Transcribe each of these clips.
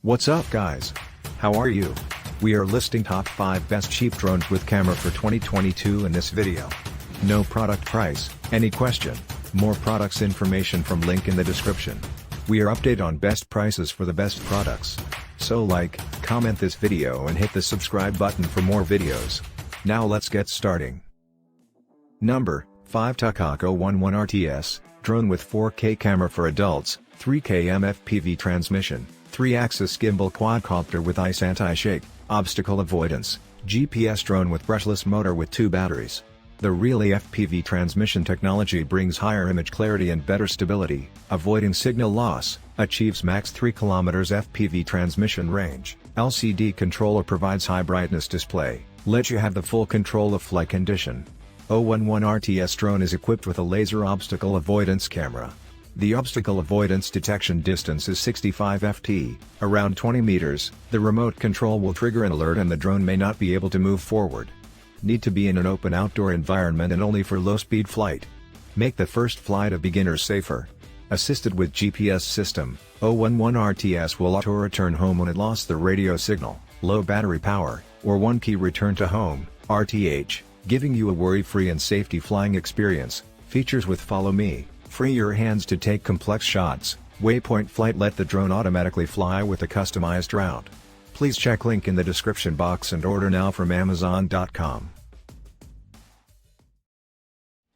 What's up guys? How are you? We are listing top 5 best cheap drones with camera for 2022 in this video. No product price, any question, more products information from link in the description. We are update on best prices for the best products. So like, comment this video and hit the subscribe button for more videos. Now let's get starting. Number 5 Takako 11 RTS, drone with 4K camera for adults, 3K FPV transmission, 3-axis gimbal quadcopter with ice anti-shake, obstacle avoidance, GPS drone with brushless motor with 2 batteries. The Really FPV transmission technology brings higher image clarity and better stability, avoiding signal loss, achieves max 3 km FPV transmission range. LCD controller provides high brightness display, lets you have the full control of flight condition. 11 RTS drone is equipped with a laser obstacle avoidance camera. The obstacle avoidance detection distance is 65 ft, around 20 meters. The remote control will trigger an alert and the drone may not be able to move forward. Need to be in an open outdoor environment and only for low-speed flight. Make the first flight of beginners safer. Assisted with GPS system, 11 RTS will auto-return home when it lost the radio signal, low battery power, or one-key return to home, RTH, giving you a worry-free and safety flying experience. Features with Follow Me. Free your hands to take complex shots. Waypoint flight, let the drone automatically fly with a customized route. Please check link in the description box and order now from Amazon.com.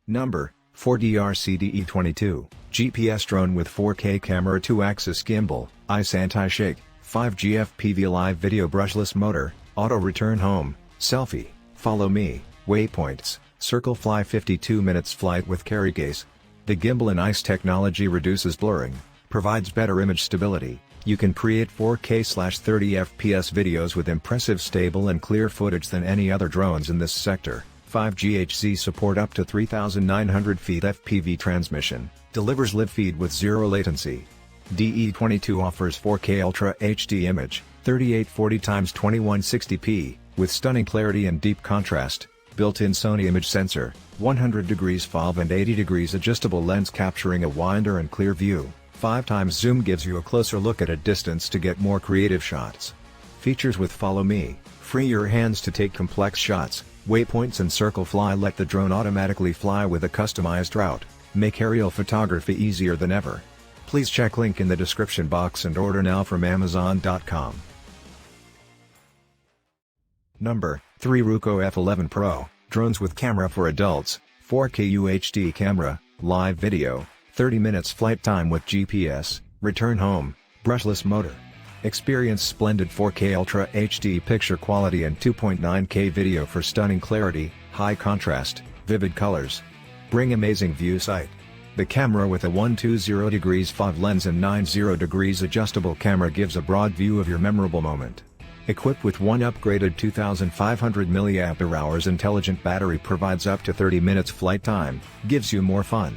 Number 4 DEERC DE22, GPS drone with 4K camera, 2-axis gimbal, ice anti-shake, 5G FPV live video, brushless motor, auto return home, selfie, follow me, waypoints, circle fly, 52 minutes flight with carry case. The gimbal and ice technology reduces blurring, provides better image stability. You can create 4K/30 FPS videos with impressive stable and clear footage than any other drones in this sector. 5G HZ support up to 3,900 feet FPV transmission, delivers live feed with zero latency. DE22 offers 4K Ultra HD image, 3840x2160p, with stunning clarity and deep contrast. Built-in Sony image sensor, 100 degrees FOV and 80 degrees adjustable lens capturing a wider and clear view. 5x zoom gives you a closer look at a distance to get more creative shots. Features with Follow Me. Free your hands to take complex shots. Waypoints and circle fly, let the drone automatically fly with a customized route. Make aerial photography easier than ever. Please check link in the description box and order now from Amazon.com. Number 3 Ruko F11 Pro, drones with camera for adults, 4K UHD camera, live video, 30 minutes flight time with GPS, return home, brushless motor. Experience splendid 4K Ultra HD picture quality and 2.9K video for stunning clarity, high contrast, vivid colors. Bring amazing view sight. The camera with a 120 degrees FOV lens and 90 degrees adjustable camera gives a broad view of your memorable moment. Equipped with one upgraded 2500 mAh intelligent battery, provides up to 30 minutes flight time, gives you more fun.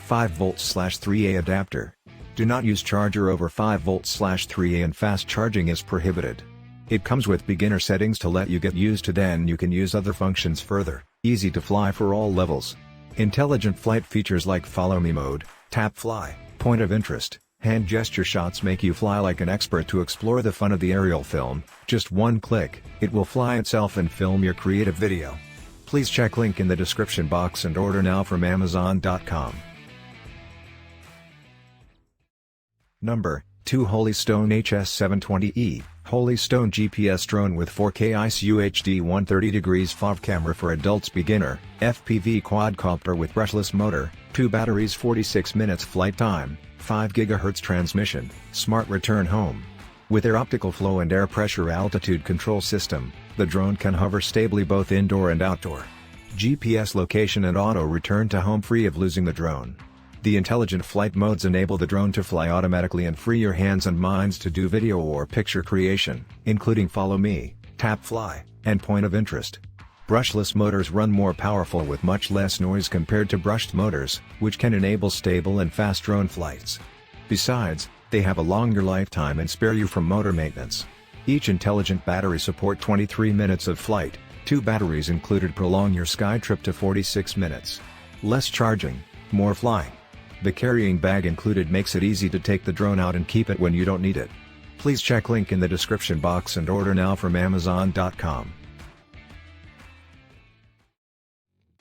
5V/3A adapter. Do not use charger over 5V/3A and fast charging is prohibited. It comes with beginner settings to let you get used to, then you can use other functions further. Easy to fly for all levels. Intelligent flight features like Follow Me mode, tap fly, point of interest, hand gesture shots make you fly like an expert. To explore the fun of the aerial film, just one click, it will fly itself and film your creative video. Please check link in the description box and order now from Amazon.com. Number 2 Holy Stone HS720E, Holy Stone GPS drone with 4K ICE UHD 130 degrees FOV camera for adults, beginner, FPV quadcopter with brushless motor, 2 batteries, 46 minutes flight time, 5 GHz transmission, smart return home. With their optical flow and air pressure altitude control system, the drone can hover stably both indoor and outdoor. GPS location and auto return to home free of losing the drone. The intelligent flight modes enable the drone to fly automatically and free your hands and minds to do video or picture creation, including Follow Me, tap fly, and point of interest. Brushless motors run more powerful with much less noise compared to brushed motors, which can enable stable and fast drone flights. Besides, they have a longer lifetime and spare you from motor maintenance. Each intelligent battery support 23 minutes of flight, 2 batteries included prolong your sky trip to 46 minutes. Less charging, more flying. The carrying bag included makes it easy to take the drone out and keep it when you don't need it. Please check link in the description box and order now from Amazon.com.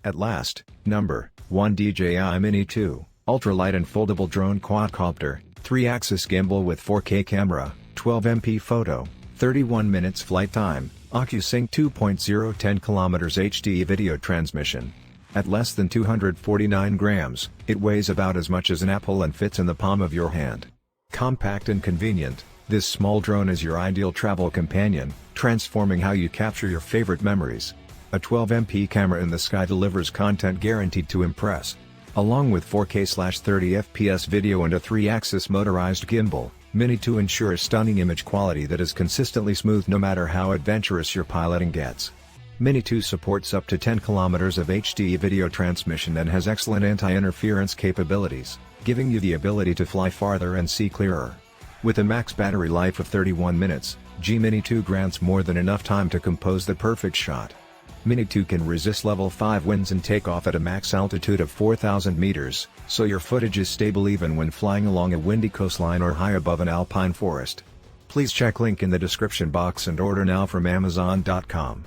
At last, number 1 DJI Mini 2, ultralight and foldable drone quadcopter, 3-axis gimbal with 4K camera, 12MP photo, 31 minutes flight time, OcuSync 2.0 10 km HD video transmission. At less than 249 grams, it weighs about as much as an apple and fits in the palm of your hand. Compact and convenient, this small drone is your ideal travel companion, transforming how you capture your favorite memories. A 12MP camera in the sky delivers content guaranteed to impress. Along with 4K/30fps video and a 3-axis motorized gimbal, Mini 2 ensures stunning image quality that is consistently smooth no matter how adventurous your piloting gets. Mini 2 supports up to 10 km of HD video transmission and has excellent anti-interference capabilities, giving you the ability to fly farther and see clearer. With a max battery life of 31 minutes, Mini 2 grants more than enough time to compose the perfect shot. Mini 2 can resist level 5 winds and take off at a max altitude of 4,000 meters, so your footage is stable even when flying along a windy coastline or high above an alpine forest. Please check link in the description box and order now from Amazon.com.